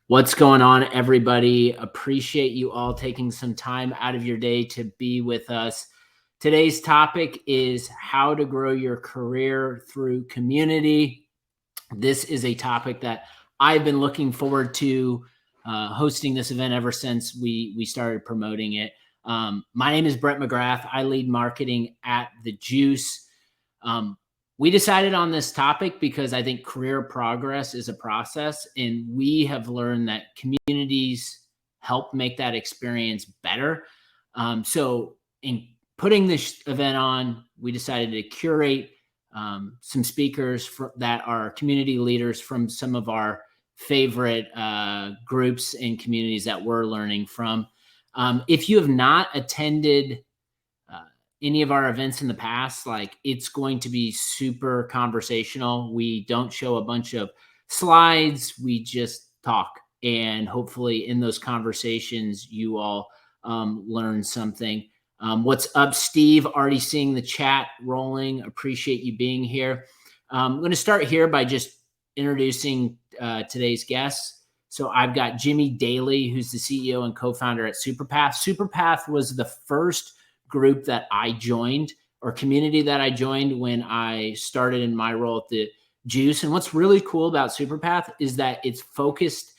What's going on, everybody? Appreciate you all taking some time out of your day to be with us. Today's topic is how to grow your career through community. This is a topic that I've been looking forward to hosting this event ever since we started promoting it. My name is Brett McGrath. I lead marketing at The Juice. We decided on this topic because I think career progress is a process, and we have learned that communities help make that experience better. So in putting this event on, we decided to curate some speakers that are community leaders from some of our favorite groups and communities that we're learning from. If you have not attended any of our events in the past, it's going to be super conversational. We don't show a bunch of slides. We just talk. And hopefully in those conversations, you all learn something. What's up, Steve? Already seeing the chat rolling. Appreciate you being here. I'm going to start here by just introducing today's guests. So I've got Jimmy Daly, who's the CEO and co-founder at Superpath. Superpath was the first group that I joined, or community that I joined, when I started in my role at the Juice. And what's really cool about Superpath is that it's focused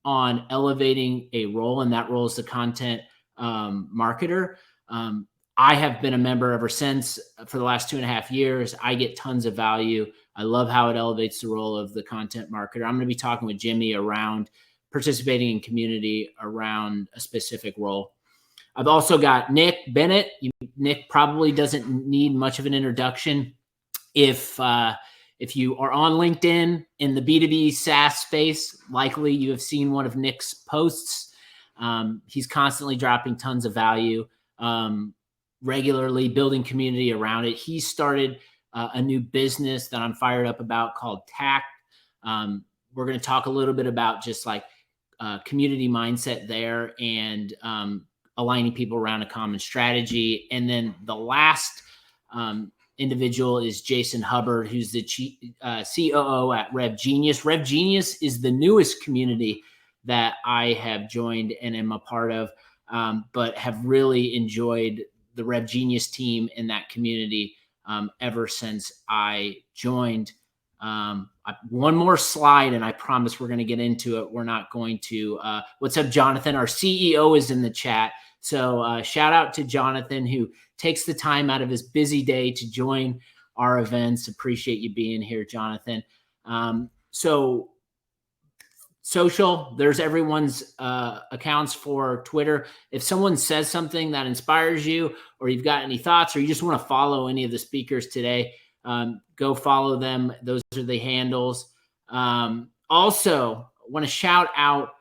on elevating a role, and that role is the content marketer. I have been a member ever since for the last 2.5 years. I get tons of value. I love how it elevates the role of the content marketer. I'm going to be talking with Jimmy around participating in community around a specific role. I've also got Nick Bennett. Nick probably doesn't need much of an introduction. If you are on LinkedIn in the B2B SaaS space, likely you have seen one of Nick's posts. He's constantly dropping tons of value, regularly building community around it. He started a new business that I'm fired up about called TACK. We're going to talk a little bit about just community mindset there, and aligning people around a common strategy. And then the last individual is Jason Hubbard, who's the COO at RevGenius. RevGenius is the newest community that I have joined and am a part of, but have really enjoyed the RevGenius team in that community ever since I joined. One more slide, and I promise we're going to get into it. We're not going to. What's up, Jonathan? Our CEO is in the chat. So shout out to Jonathan, who takes the time out of his busy day to join our events. Appreciate you being here, Jonathan. So social, there's everyone's accounts for Twitter. If someone says something that inspires you, or you've got any thoughts, or you just want to follow any of the speakers today, go follow them. Those are the handles. Also, want to shout out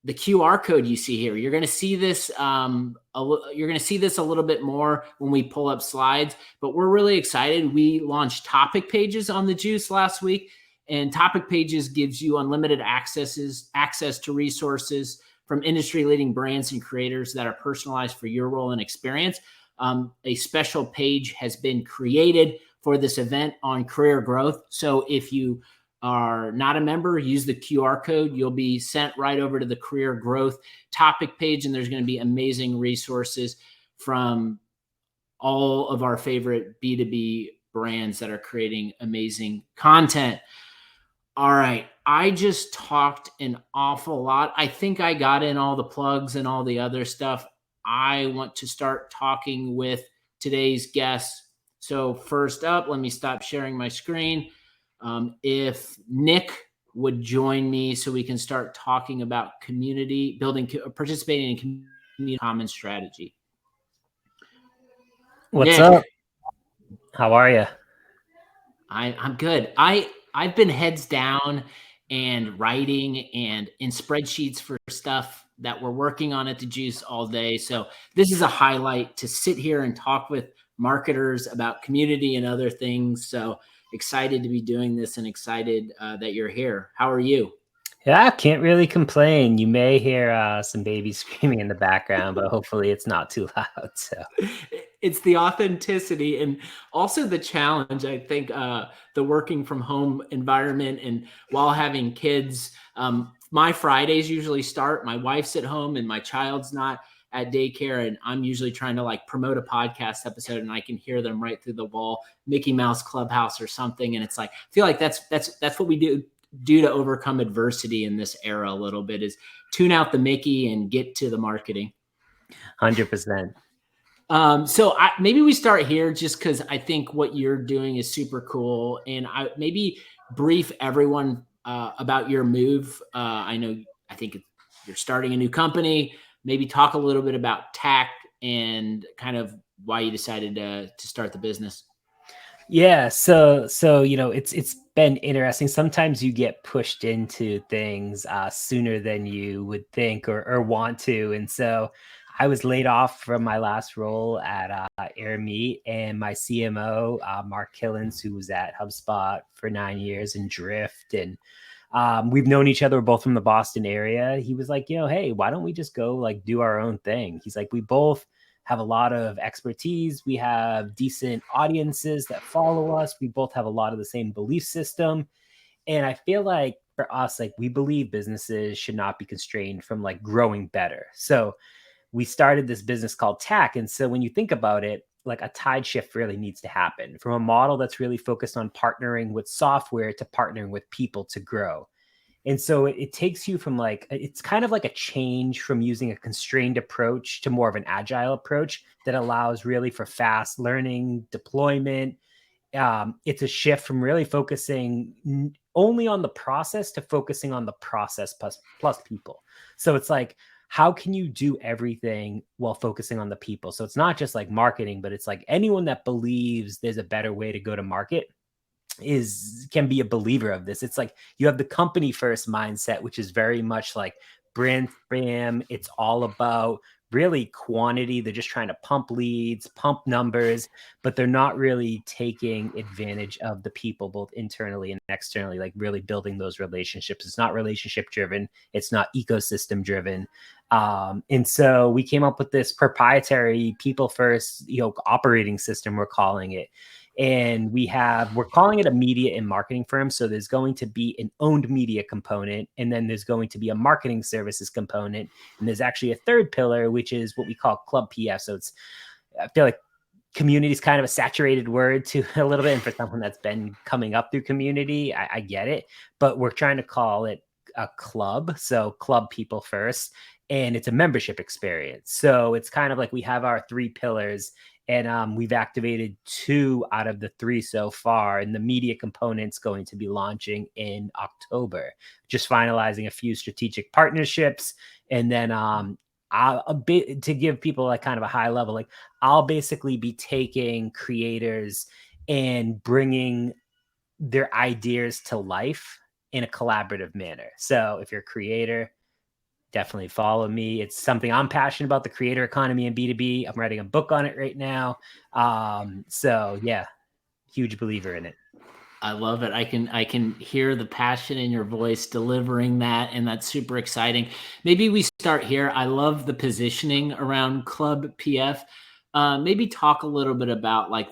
the QR code you see here. You're going to see this. You're going to see this a little bit more when we pull up slides. But we're really excited. We launched topic pages on the Juice last week, and topic pages gives you unlimited access to resources from industry-leading brands and creators that are personalized for your role and experience. A special page has been created for this event on career growth. So if you are not a member, use the QR code. You'll be sent right over to the career growth topic page, and there's going to be amazing resources from all of our favorite B2B brands that are creating amazing content. All right. I just talked an awful lot. I think I got in all the plugs and all the other stuff. I want to start talking with today's guests. So first up, let me stop sharing my screen. If Nick would join me so we can start talking about community building, participating in community common strategy. What's up? How are you? I'm good. I've been heads down and writing and in spreadsheets for stuff that we're working on at the Juice all day. So this is a highlight to sit here and talk with marketers about community and other things. So excited to be doing this, and excited that you're here. How are you? Yeah, can't really complain. You may hear some babies screaming in the background, but hopefully it's not too loud. So it's the authenticity and also the challenge. I think the working from home environment, and while having kids, my Fridays usually start. My wife's at home and my child's not at daycare, and I'm usually trying to like promote a podcast episode, and I can hear them right through the wall, Mickey Mouse Clubhouse or something. And it's like, I feel like that's what we do to overcome adversity in this era a little bit, is tune out the Mickey and get to the marketing. 100%. So maybe we start here, just because I think what you're doing is super cool, and I maybe brief everyone about your move. I think you're starting a new company. Maybe talk a little bit about TACK and kind of why you decided to start the business. Yeah. So, it's been interesting. Sometimes you get pushed into things sooner than you would think or want to. And so I was laid off from my last role at Air Meat, and my CMO, Mark Killens, who was at HubSpot for 9 years, and Drift, and we've known each other both from the Boston area. He was like, hey, why don't we just go like do our own thing? He's like, we both have a lot of expertise. We have decent audiences that follow us. We both have a lot of the same belief system. And I feel like for us, like, we believe businesses should not be constrained from like growing better. So we started this business called TACK. And so when you think about it, like, a tide shift really needs to happen from a model that's really focused on partnering with software to partnering with people to grow. And so it takes you from like, it's kind of like a change from using a constrained approach to more of an agile approach that allows really for fast learning, deployment. It's a shift from really focusing only on the process to focusing on the process plus people. So it's like, how can you do everything while focusing on the people? So it's not just like marketing, but it's like anyone that believes there's a better way to go to market can be a believer of this. It's like you have the company first mindset, which is very much like brand spam. It's all about really quantity. They're just trying to pump leads, pump numbers, but they're not really taking advantage of the people, both internally and externally, like really building those relationships. It's not relationship driven. It's not ecosystem driven. And so we came up with this proprietary people first, operating system, we're calling it. And we're calling it a media and marketing firm. So there's going to be an owned media component, and then there's going to be a marketing services component. And there's actually a third pillar, which is what we call Club PF. So I feel like community is kind of a saturated word to a little bit. And for someone that's been coming up through community, I get it, but we're trying to call it a club. So club people first, and it's a membership experience. So it's kind of like we have our 3 pillars, and we've activated 2 out of the 3 so far. And the media component's going to be launching in October, just finalizing a few strategic partnerships. And then to give people like kind of a high level, like, I'll basically be taking creators and bringing their ideas to life in a collaborative manner. So if you're a creator, definitely follow me. It's something I'm passionate about, the creator economy and B2B. I'm writing a book on it right now. So yeah, huge believer in it. I love it. I can hear the passion in your voice delivering that, and that's super exciting. Maybe we start here. I love the positioning around Club PF. Maybe talk a little bit about like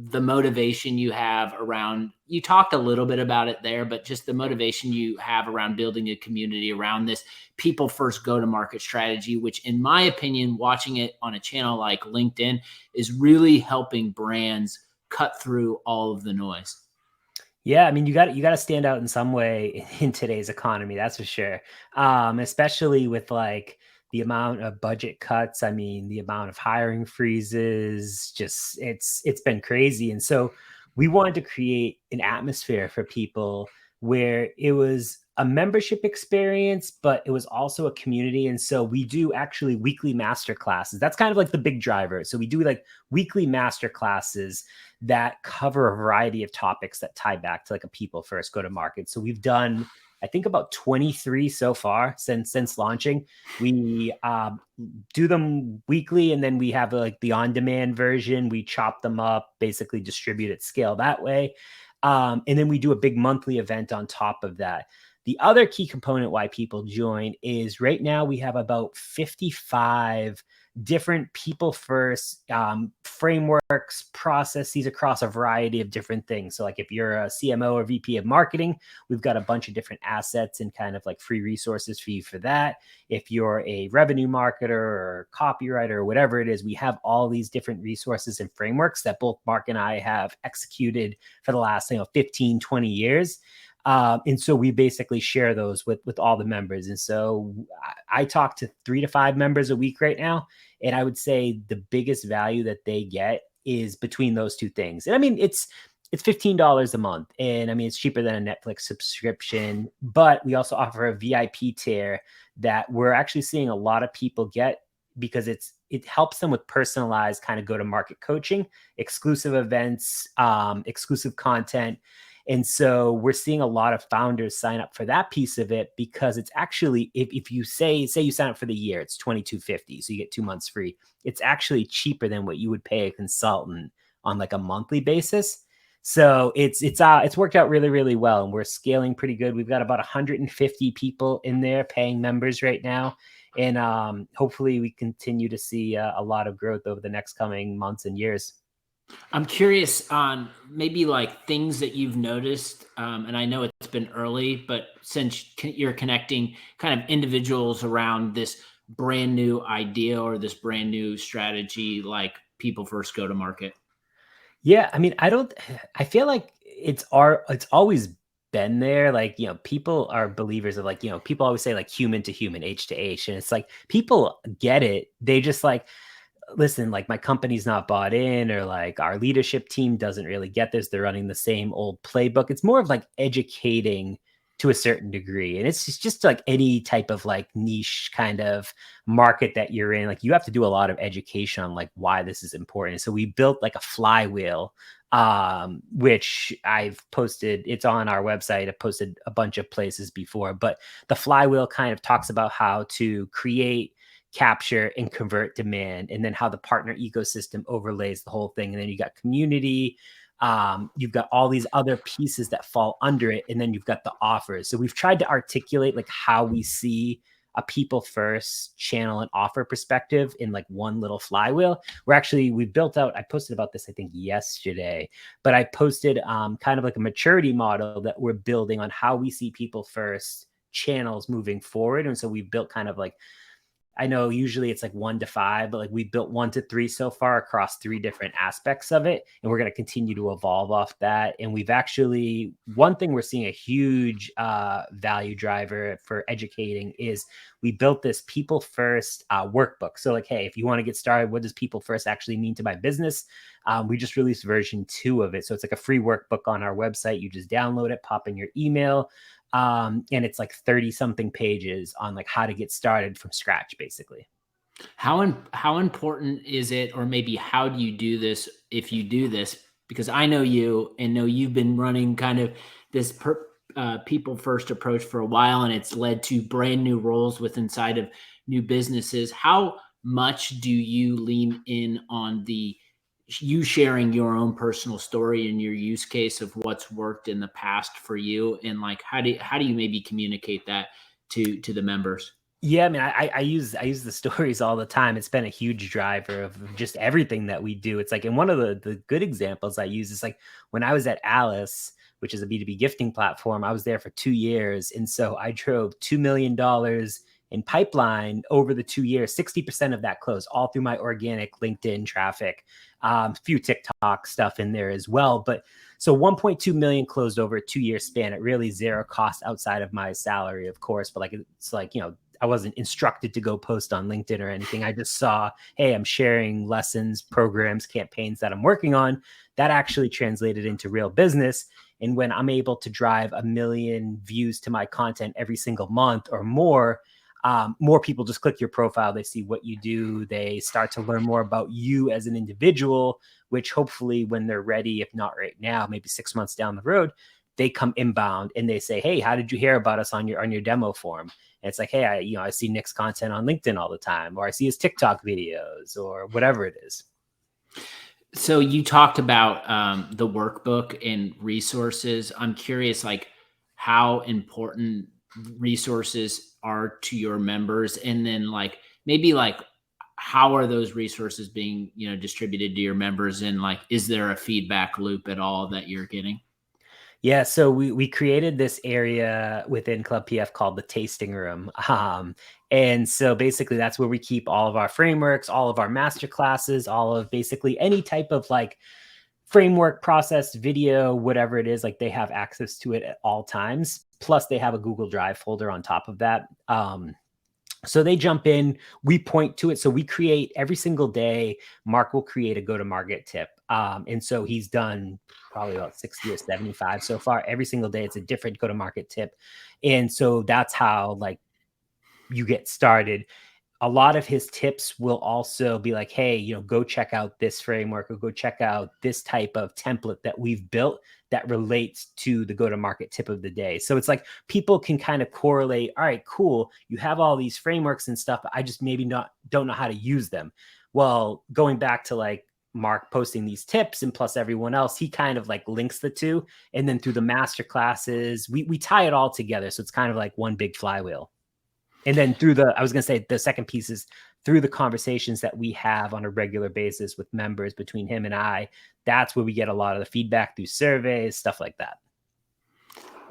the motivation you have around, you talked a little bit about it there, but just the motivation you have around building a community around this people first go to market strategy, which in my opinion, watching it on a channel like LinkedIn is really helping brands cut through all of the noise. Yeah, I mean, you got to stand out in some way in today's economy, that's for sure. Especially with like the amount of budget cuts. I mean, the amount of hiring freezes, just it's been crazy. And so we wanted to create an atmosphere for people where it was a membership experience, but it was also a community. And so we do actually weekly master classes. That's kind of like the big driver. So we do like weekly master classes that cover a variety of topics that tie back to like a people first go to market. So we've done, I think, about 23 so far since launching. We do them weekly, and then we have like the on-demand version. We chop them up, basically distribute at scale that way. And then we do a big monthly event on top of that. The other key component why people join is right now we have about 55 different people first frameworks, processes across a variety of different things. So like if you're a CMO or VP of marketing, we've got a bunch of different assets and kind of like free resources for you for that. If you're a revenue marketer or copywriter or whatever it is, we have all these different resources and frameworks that both Mark and I have executed for the last 15, 20 years. And so we basically share those with all the members. And so I talk to 3 to 5 members a week right now. And I would say the biggest value that they get is between those two things. And I mean, it's $15 a month. And I mean, it's cheaper than a Netflix subscription, but we also offer a VIP tier that we're actually seeing a lot of people get because it helps them with personalized kind of go-to-market coaching, exclusive events, exclusive content. And so we're seeing a lot of founders sign up for that piece of it because it's actually, if you say you sign up for the year, it's $22.50. So you get 2 months free. It's actually cheaper than what you would pay a consultant on like a monthly basis. So it's worked out really, really well. And we're scaling pretty good. We've got about 150 people in there paying members right now. And hopefully we continue to see a lot of growth over the next coming months and years. I'm curious on maybe like things that you've noticed, and I know it's been early, but since you're connecting kind of individuals around this brand new idea or this brand new strategy, like people first go to market. Yeah, I mean, I feel like it's always been there. Like, people are believers of like, people always say like human to human, H to H. And it's like, people get it. They just like, listen, like my company's not bought in, or like our leadership team doesn't really get this. They're running the same old playbook. It's more of like educating to a certain degree. And it's just like any type of like niche kind of market that you're in, like you have to do a lot of education on like why this is important. So we built like a flywheel, which I've posted. It's on our website. I've posted a bunch of places before, but the flywheel kind of talks about how to create, capture, and convert demand, and then how the partner ecosystem overlays the whole thing. And then you got community, you've got all these other pieces that fall under it, and then you've got the offers. So we've tried to articulate like how we see a people first channel and offer perspective in like one little flywheel. We built out, I posted about this I think yesterday, but I posted kind of like a maturity model that we're building on how we see people first channels moving forward. And so we've built kind of like, I know usually it's like 1 to 5, but like we built 1 to 3 so far across 3 different aspects of it. And we're going to continue to evolve off that. And we've actually, one thing we're seeing a huge value driver for educating is we built this people first workbook. So like, hey, if you want to get started, what does people first actually mean to my business? We just released version 2 of it. So it's like a free workbook on our website. You just download it, pop in your email. And it's like 30 something pages on like how to get started from scratch, basically. How important is it, or maybe how do you do this if you do this? Because I know you and know you've been running kind of this people first approach for a while, and it's led to brand new roles inside of new businesses. How much do you lean in on you sharing your own personal story and your use case of what's worked in the past for you, and like how do you maybe communicate that to the members? Yeah, I mean, I use the stories all the time. It's been a huge driver of just everything that we do. It's like, and one of the good examples I use is like when I was at Alice, which is a B2B gifting platform. I was there for 2 years, and so I drove $2 million in pipeline over the 2 years. 60% of that closed all through my organic LinkedIn traffic, a few TikTok stuff in there as well. But so 1.2 million closed over a 2-year span at really zero cost outside of my salary, of course. But like, it's like, I wasn't instructed to go post on LinkedIn or anything. I just saw, hey, I'm sharing lessons, programs, campaigns that I'm working on. That actually translated into real business. And when I'm able to drive 1 million views to my content every single month or more people just click your profile. They see what you do. They start to learn more about you as an individual, which hopefully when they're ready, if not right now, maybe 6 months down the road, they come inbound and they say, hey, how did you hear about us on your demo form? And it's like, hey, I see Nick's content on LinkedIn all the time, or I see his TikTok videos, or whatever it is. So you talked about the workbook and resources. I'm curious, like how important resources are to your members, and then like maybe like how are those resources being, you know, distributed to your members, and like is there a feedback loop at all that you're getting? Yeah, so we created this area within Club PF called the tasting room. And so basically that's where we keep all of our frameworks, all of our master classes, all of basically any type of like framework, process, video, whatever it is, like they have access to it at all times. Plus they have a Google Drive folder on top of that. So they jump in, we point to it. So we create every single day. Mark will create a go-to-market tip. And so he's done probably about 60 or 75 so far. Every single day, it's a different go-to-market tip. And so that's how like you get started. A lot of his tips will also be like, hey, you know, go check out this framework or go check out this type of template that we've built that relates to the go-to-market tip of the day. So it's like people can kind of correlate, all right, cool, you have all these frameworks and stuff, but I just maybe don't know how to use them. Well, going back to like Mark posting these tips and plus everyone else, he kind of like links the two. And then through the master classes, we tie it all together. So it's kind of like one big flywheel. And then through I was going to say the second piece is through the conversations that we have on a regular basis with members between him and I, that's where we get a lot of the feedback through surveys, stuff like that.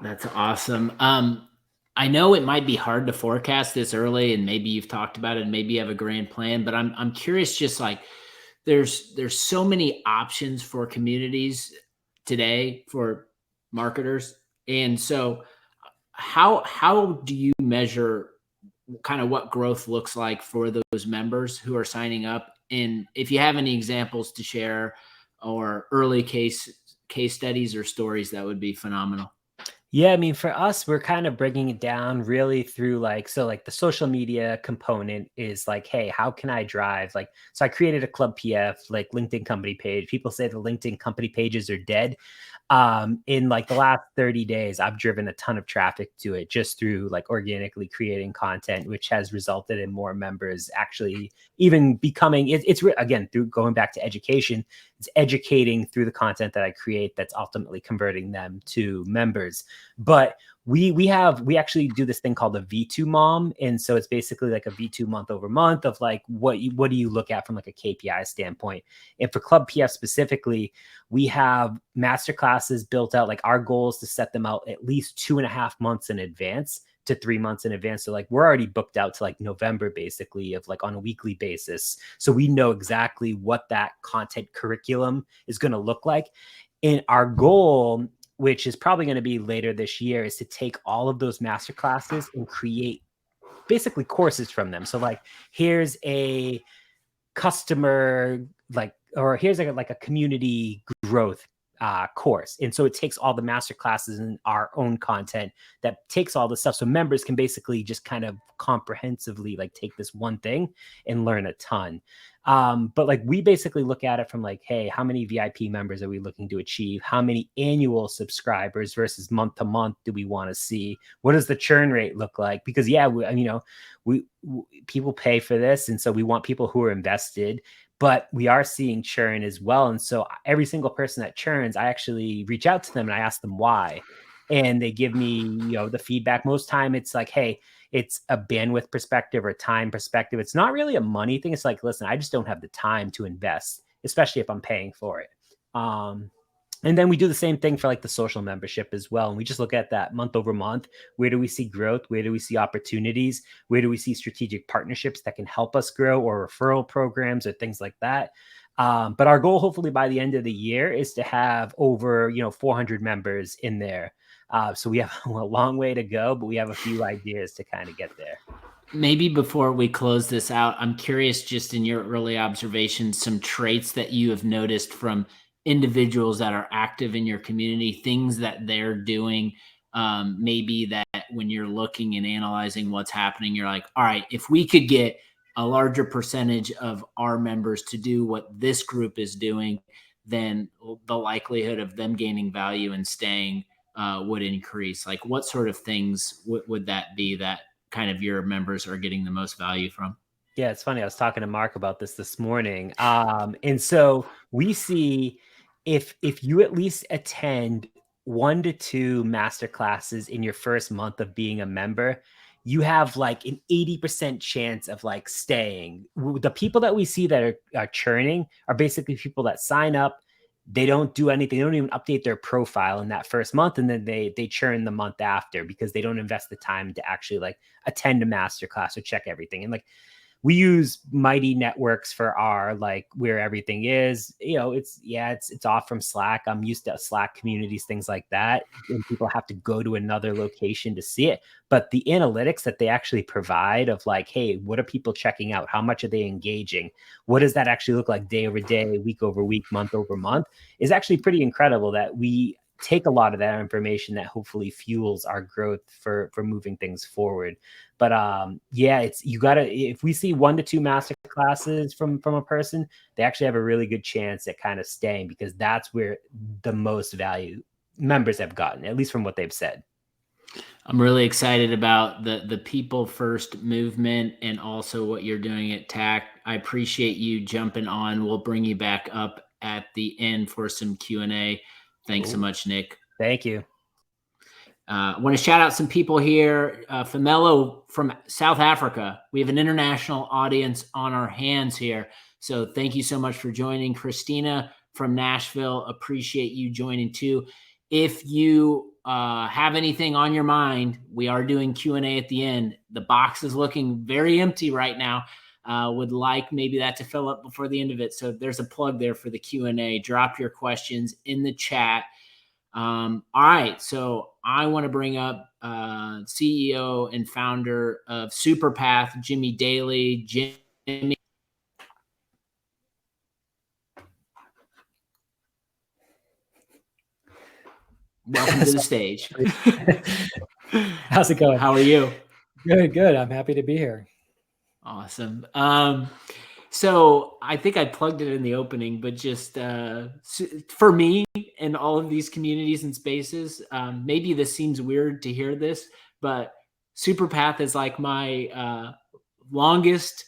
That's awesome. I know it might be hard to forecast this early, and maybe you've talked about it and maybe you have a grand plan, but I'm curious, just like there's so many options for communities today for marketers. And so how do you measure kind of what growth looks like for those members who are signing up? And if you have any examples to share or early case studies or stories, that would be phenomenal. Yeah, I mean, for us, we're kind of breaking it down really through like, so like the social media component is like, hey, how can I drive? Like, so I created a Club PF, like LinkedIn company page. People say the LinkedIn company pages are dead. In like the last 30 days, I've driven a ton of traffic to it just through like organically creating content, which has resulted in more members actually even becoming, again, through going back to education, it's educating through the content that I create that's ultimately converting them to members. But we actually do this thing called a V2 mom. And so it's basically like a V2 month over month of like, what do you look at from like a KPI standpoint? And for Club PF specifically, we have master classes built out. Like our goal is to set them out at least 2.5 months in advance to 3 months in advance. So like we're already booked out to like November, basically, of like on a weekly basis. So we know exactly what that content curriculum is going to look like. And our goal, which is probably going to be later this year, is to take all of those master classes and create basically courses from them. So like, here's a customer, like, or here's like a community growth course. And so it takes all the master classes and our own content that takes all the stuff. So members can basically just kind of comprehensively like take this one thing and learn a ton. But like we basically look at it from like, hey, how many VIP members are we looking to achieve? How many annual subscribers versus month to month do we want to see? What does the churn rate look like? Because yeah, we people pay for this. And so we want people who are invested, but we are seeing churn as well. And so every single person that churns, I actually reach out to them and I ask them why. And they give me, the feedback. Most time it's like, hey, it's a bandwidth perspective or time perspective. It's not really a money thing. It's like, listen, I just don't have the time to invest, especially if I'm paying for it. And then we do the same thing for like the social membership as well. And we just look at that month over month. Where do we see growth? Where do we see opportunities? Where do we see strategic partnerships that can help us grow, or referral programs or things like that? But our goal, hopefully by the end of the year, is to have over 400 members in there. So we have a long way to go, but we have a few ideas to kind of get there. Maybe before we close this out, I'm curious, just in your early observations, some traits that you have noticed from individuals that are active in your community, things that they're doing, maybe that when you're looking and analyzing what's happening, you're like, all right, if we could get a larger percentage of our members to do what this group is doing, then the likelihood of them gaining value and staying would increase. Like, what sort of things would that be that kind of your members are getting the most value from? Yeah, it's funny. I was talking to Mark about this morning. And so we see if you at least attend 1 to 2 masterclasses in your first month of being a member, you have like an 80% chance of like staying. The people that we see that are churning are basically people that sign up, they don't do anything, they don't even update their profile in that first month, and then they churn the month after because they don't invest the time to actually like attend a masterclass or check everything. And like, we use Mighty Networks for our like where everything is. You know, it's off from Slack. I'm used to Slack communities, things like that. And people have to go to another location to see it. But the analytics that they actually provide of like, hey, what are people checking out? How much are they engaging? What does that actually look like day over day, week over week, month over month is actually pretty incredible that we take a lot of that information that hopefully fuels our growth for moving things forward. But yeah, it's, you gotta, if we see 1 to 2 master classes from a person, they actually have a really good chance at kind of staying, because that's where the most value members have gotten, at least from what they've said. I'm really excited about the people first movement and also what you're doing at TACK. I appreciate you jumping on. We'll bring you back up at the end for some Q&A. Thanks so much, Nick. Thank you. I want to shout out some people here. Famelo from South Africa. We have an international audience on our hands here. So thank you so much for joining. Christina from Nashville, appreciate you joining too. If you have anything on your mind, we are doing Q&A at the end. The box is looking very empty right now. Would like maybe that to fill up before the end of it. So there's a plug there for the Q&A. Drop your questions in the chat. All right. So I want to bring up CEO and founder of Superpath, Jimmy Daly. Jimmy. Welcome to the stage. How's it going? How are you? Good. I'm happy to be here. Awesome. So I think I plugged it in the opening, but just for me and all of these communities and spaces, maybe this seems weird to hear this, but Superpath is like my longest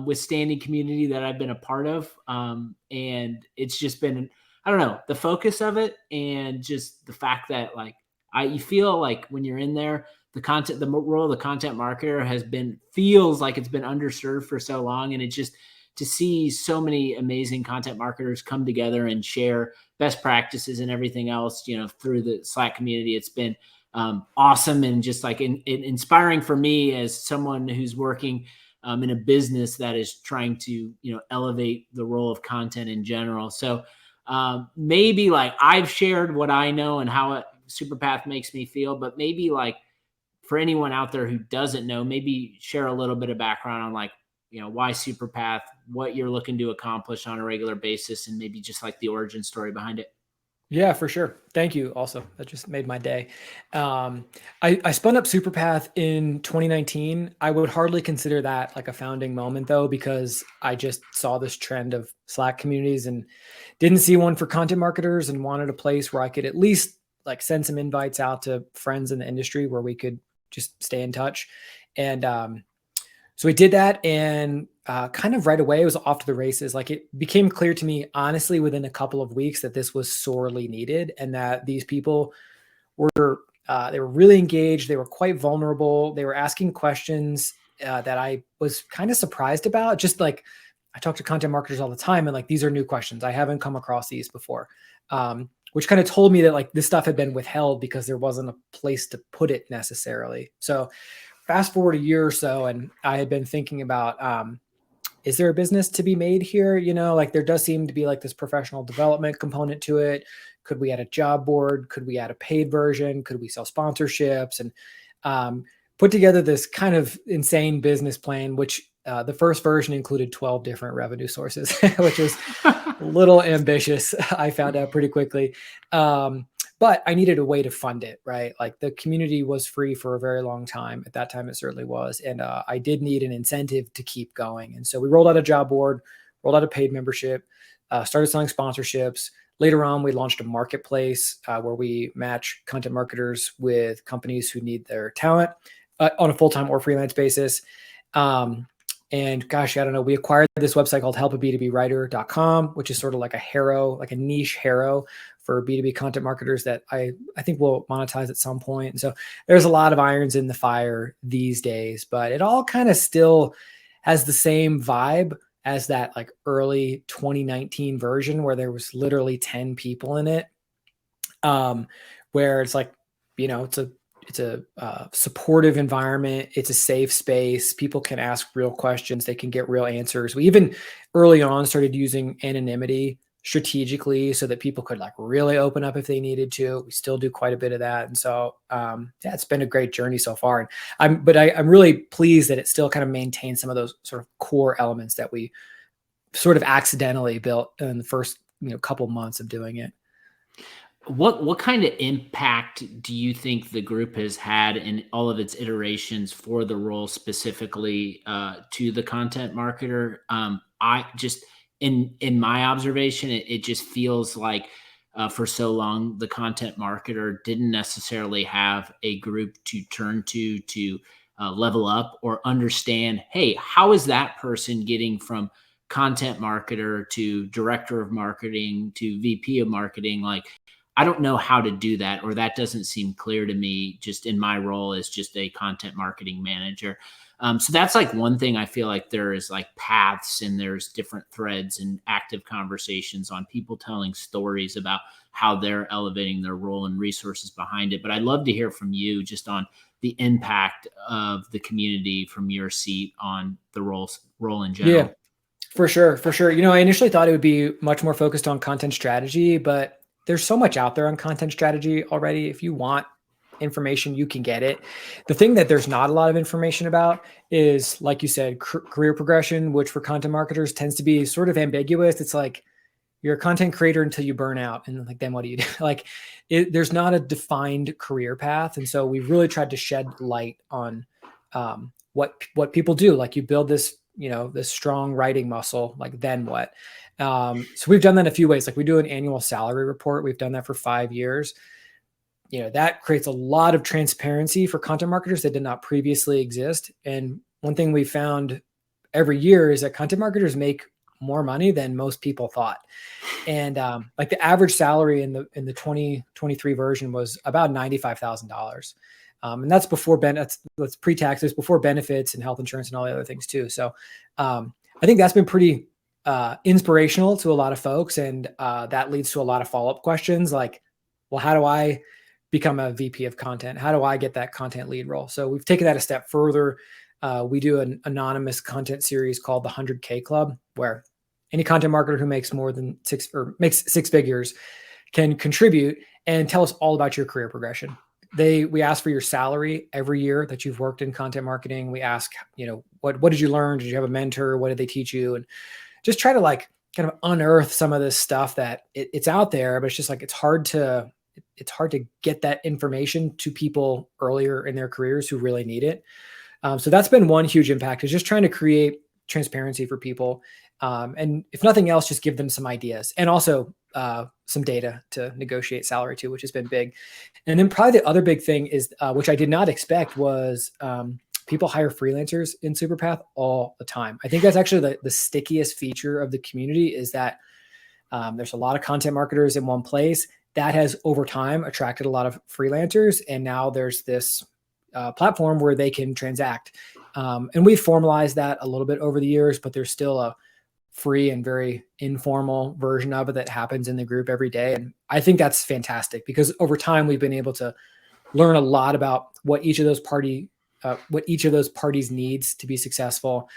withstanding community that I've been a part of. And it's just been, I don't know, the focus of it and just the fact that like you feel like when you're in there, the role of the content marketer feels like it's been underserved for so long. And it just, to see so many amazing content marketers come together and share best practices and everything else, through the Slack community, it's been awesome. And just like inspiring for me as someone who's working in a business that is trying to, elevate the role of content in general. So maybe like I've shared what I know and how Superpath makes me feel, but maybe like, for anyone out there who doesn't know, maybe share a little bit of background on like, why Superpath, what you're looking to accomplish on a regular basis, and maybe just like the origin story behind it. Yeah, for sure. Thank you. Also, that just made my day. I spun up Superpath in 2019. I would hardly consider that like a founding moment though, because I just saw this trend of Slack communities and didn't see one for content marketers and wanted a place where I could at least like send some invites out to friends in the industry where we could just stay in touch. And so we did that, and kind of right away it was off to the races. Like it became clear to me, honestly, within a couple of weeks that this was sorely needed, and that these people were they were really engaged. They were quite vulnerable. They were asking questions that I was kind of surprised about. Just like I talk to content marketers all the time, and like these are new questions. I haven't come across these before. Which kind of told me that like this stuff had been withheld because there wasn't a place to put it necessarily. So fast forward a year or so, and I had been thinking about, is there a business to be made here? Like there does seem to be like this professional development component to it. Could we add a job board? Could we add a paid version? Could we sell sponsorships? And put together this kind of insane business plan, which the first version included 12 different revenue sources, which was a little ambitious. I found out pretty quickly. But I needed a way to fund it, right? Like the community was free for a very long time. At that time, it certainly was. And I did need an incentive to keep going. And so we rolled out a job board, rolled out a paid membership, started selling sponsorships. Later on, we launched a marketplace where we match content marketers with companies who need their talent on a full-time or freelance basis. And gosh, I don't know, we acquired this website called helpab2bwriter.com, which is sort of like a Haro, like a niche Haro for B2B content marketers that I think will monetize at some point. And so there's a lot of irons in the fire these days, but it all kind of still has the same vibe as that like early 2019 version where there was literally 10 people in it. Where it's like, you know, it's a supportive environment. It's a safe space. People can ask real questions. They can get real answers. We even early on started using anonymity strategically so that people could like really open up if they needed to. We still do quite a bit of that. And so, yeah, it's been a great journey so far. And I'm really pleased that it still kind of maintains some of those sort of core elements that we sort of accidentally built in the first, you know, couple months of doing it. What kind of impact do you think the group has had in all of its iterations for the role specifically to the content marketer? I just in my observation, it just feels like for so long the content marketer didn't necessarily have a group to turn to level up or understand. Hey, how is that person getting from content marketer to director of marketing to VP of marketing? Like, I don't know how to do that, or that doesn't seem clear to me just in my role as just a content marketing manager. So that's like one thing I feel like there is like paths and there's different threads and active conversations on people telling stories about how they're elevating their role and resources behind it. But I'd love to hear from you just on the impact of the community from your seat on the role in general. Yeah, for sure. For sure. You know, I initially thought it would be much more focused on content strategy, but there's so much out there on content strategy already. If you want information, you can get it. The thing that there's not a lot of information about is, like you said, career progression, which for content marketers tends to be sort of ambiguous. It's like you're a content creator until you burn out. And like, then what do you do? Like there's not a defined career path. And so we've really tried to shed light on what people do. Like you build this, you know, this strong writing muscle, like then what? So we've done that in a few ways. Like we do an annual salary report. We've done that for 5 years. You know, that creates a lot of transparency for content marketers that did not previously exist. And one thing we found every year is that content marketers make more money than most people thought. And like the average salary in the 2023 version was about $95,000. And that's before that's pre-tax, that's before benefits and health insurance and all the other things too. So I think that's been pretty inspirational to a lot of folks. And that leads to a lot of follow-up questions like, well, how do I become a VP of content? How do I get that content lead role? So we've taken that a step further. We do an anonymous content series called the 100K Club, where any content marketer who makes more than makes six figures can contribute and tell us all about your career progression. We ask for your salary every year that you've worked in content marketing. We ask, you know, what did you learn? Did you have a mentor? What did they teach you? And just try to like kind of unearth some of this stuff that it's out there, but it's just like, it's hard to get that information to people earlier in their careers who really need it. So that's been one huge impact, is just trying to create transparency for people. And if nothing else, just give them some ideas and also some data to negotiate salary to, which has been big. And then probably the other big thing is, which I did not expect, was people hire freelancers in Superpath all the time. I think that's actually the stickiest feature of the community, is that there's a lot of content marketers in one place. That has over time attracted a lot of freelancers. And now there's this platform where they can transact. And we've formalized that a little bit over the years, but there's still a free and very informal version of it that happens in the group every day. And I think that's fantastic, because over time we've been able to learn a lot about what each of those parties needs to be successful.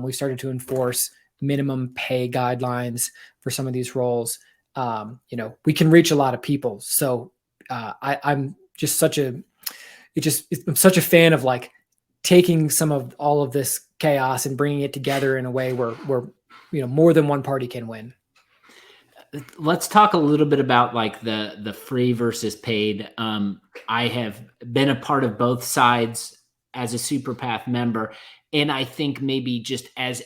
We've started to enforce minimum pay guidelines for some of these roles. You know, we can reach a lot of people. So I'm just such a fan of like taking some of all of this chaos and bringing it together in a way where you know, more than one party can win. Let's talk a little bit about like the free versus paid. I have been a part of both sides as a Superpath member. And I think maybe just as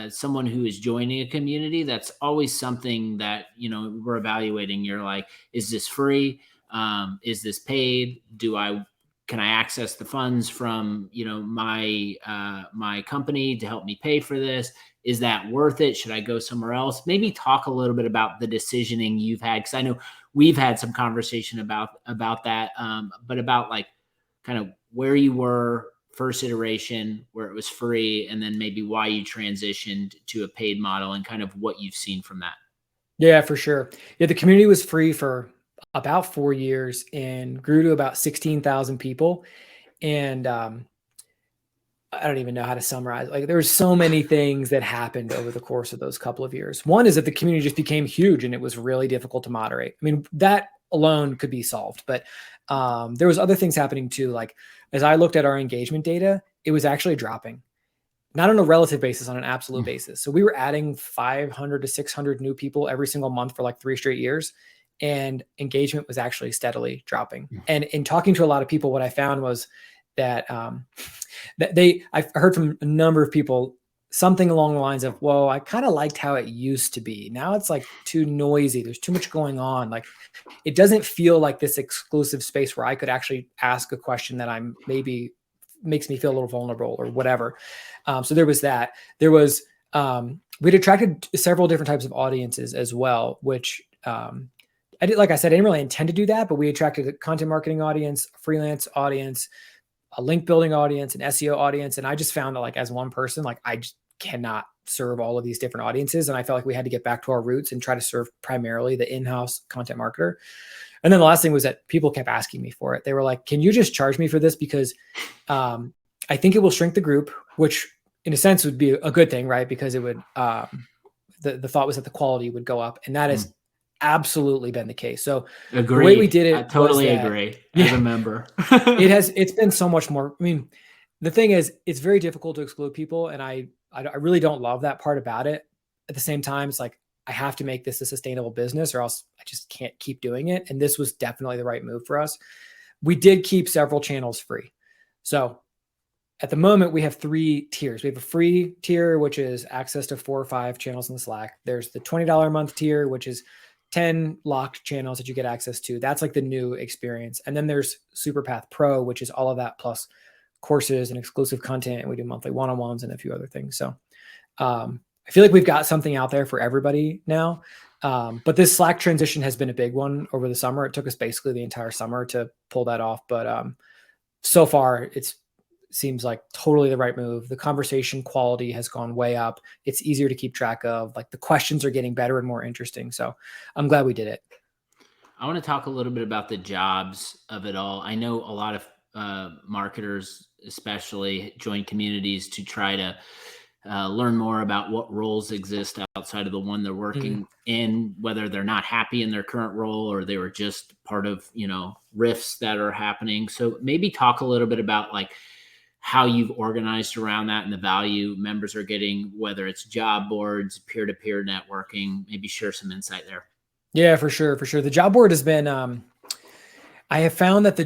someone who is joining a community, that's always something that, you know, we're evaluating. You're like, is this free? Is this paid? Do I can I access the funds from, my my company to help me pay for this? Is that worth it? Should I go somewhere else? Maybe talk a little bit about the decisioning you've had, because I know we've had some conversation about that, but about like kind of where you were first iteration where it was free, and then maybe why you transitioned to a paid model and kind of what you've seen from that. Yeah, for sure. Yeah, the community was free for about 4 years and grew to about 16,000 people. And I don't even know how to summarize. Like, there were so many things that happened over the course of those couple of years. One is that the community just became huge and it was really difficult to moderate. I mean, that alone could be solved, but there was other things happening too. Like, as I looked at our engagement data, it was actually dropping, not on a relative basis, on an absolute basis. So we were adding 500 to 600 new people every single month for like 3 straight years, and engagement was actually steadily dropping. And in talking to a lot of people, what I found was that I've heard from a number of people something along the lines of, "Whoa, I kind of liked how it used to be. Now it's like too noisy. There's too much going on. Like, it doesn't feel like this exclusive space where I could actually ask a question that I'm maybe makes me feel a little vulnerable or whatever." So there was that. There was, we'd attracted several different types of audiences as well, which like I said, I didn't really intend to do that, but we attracted a content marketing audience, a freelance audience, a link building audience, an SEO audience. And I just found that, like, as one person, like, I just cannot serve all of these different audiences. And I felt like we had to get back to our roots and try to serve primarily the in-house content marketer. And then the last thing was that people kept asking me for it. They were like, "Can you just charge me for this? Because I think it will shrink the group," which in a sense would be a good thing, right? Because it would, the thought was that the quality would go up. And that has absolutely been the case. So Agreed. The way we did it, I totally agree. As a member. It's been so much more. I mean, the thing is, it's very difficult to exclude people. And I really don't love that part about it. At the same time, it's like, I have to make this a sustainable business or else I just can't keep doing it. And this was definitely the right move for us. We did keep several channels free. So at the moment, we have 3 tiers. We have a free tier, which is access to 4 or 5 channels in the Slack. There's the $20 a month tier, which is 10 locked channels that you get access to. That's like the new experience. And then there's Superpath Pro, which is all of that plus courses and exclusive content. And we do monthly one-on-ones and a few other things. So I feel like we've got something out there for everybody now. But this Slack transition has been a big one over the summer. It took us basically the entire summer to pull that off. But so far, it seems like totally the right move. The conversation quality has gone way up. It's easier to keep track of. Like, the questions are getting better and more interesting. So I'm glad we did it. I want to talk a little bit about the jobs of it all. I know a lot of marketers, especially, join communities to try to learn more about what roles exist outside of the one they're working in, whether they're not happy in their current role or they were just part of, rifts that are happening. So maybe talk a little bit about like how you've organized around that and the value members are getting, whether it's job boards, peer-to-peer networking. Maybe share some insight there. Yeah, for sure. For sure. The job board has been, I have found that the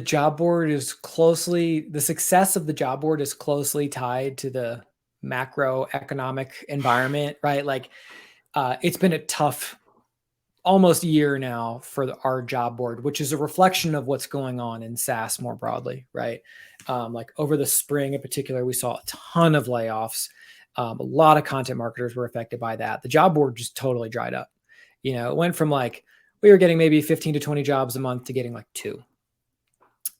success of the job board is closely tied to the macroeconomic environment, right? Like, it's been a tough almost year now for our job board, which is a reflection of what's going on in SaaS more broadly, right? Like, over the spring in particular, we saw a ton of layoffs. A lot of content marketers were affected by that. The job board just totally dried up. It went from like, we were getting maybe 15 to 20 jobs a month to getting like 2.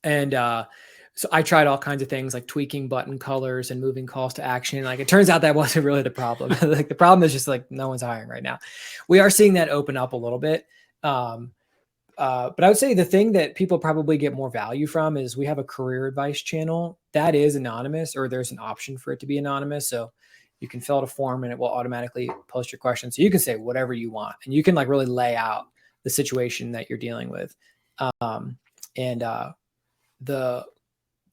And so I tried all kinds of things like tweaking button colors and moving calls to action. Like, it turns out that wasn't really the problem. Like, the problem is just like, no one's hiring right now. We are seeing that open up a little bit. But I would say the thing that people probably get more value from is we have a career advice channel that is anonymous, or there's an option for it to be anonymous. So you can fill out a form and it will automatically post your questions. So you can say whatever you want, and you can like really lay out the situation that you're dealing with.